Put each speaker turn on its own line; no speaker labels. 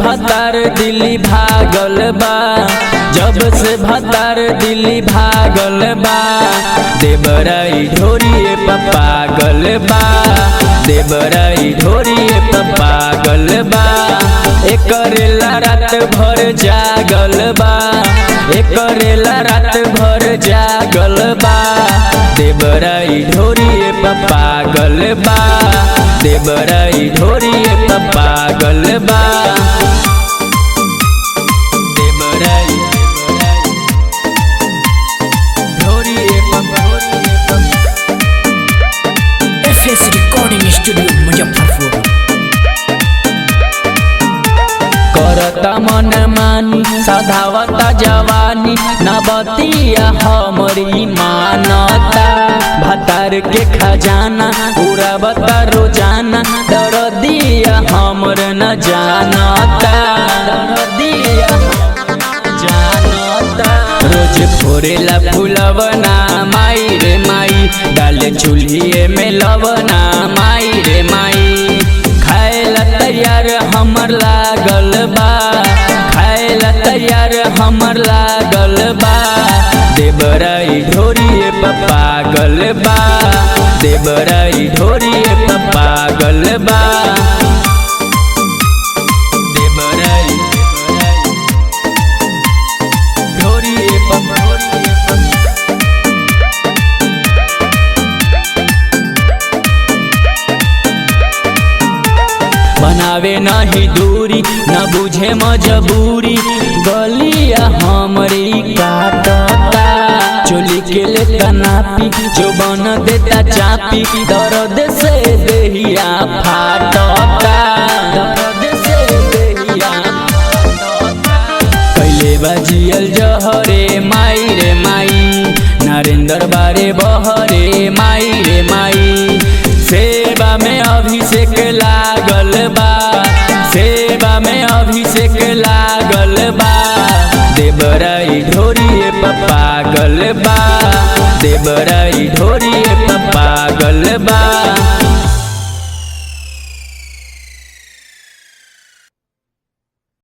भतार दिल्ली भागल बा, जब से भतार दिल्ली भागल बा। देवराई ढोरिए पागल बा, देवराई ढोरिए पागल बा। एकरेला रात भर जागल बा, एकरेला रात भर जागल बा। देवराई ढोरिए पागल बा, देवराई ढोरिए पागल बा। देवराई ढोरिए
FS रिकॉर्डिंग स्टूडियो मुजफ्फरपुर।
करता मन मानी सधावता जवानी, न बतिया हमरी मानता। भतार के खजाना उड़ावता रोजाना, दरदिया हमर न जानता, दरदिया जानता। रोज फोरेला फुलवना माई रे माई, डाले चूल्हिए में लवना माई रे माई। खाएला तैयार हमर लागल बा, खाएला तैयार हमर लागल बा। देवराई ढोरिए पागल बा, देवराई ढोरिए पागल बा। देवराई ढोरिए बनावे नहीं दूरी, न बुझे मजबूरी। गलिया हमरी काटता, चोली के लेता नापी, जो बन देता चापी। दर्द से देहिया फाटता, दर्द से देहिया फाटता। कैले बाजियल जहरे माई रे माई, नरेंद्र बारे बहरे माई रे माई। सेवा में अभिषेक लागल बा, सेवा में अभिषेक लागल बा। देवराई ढोरिए पागल बा, देवराई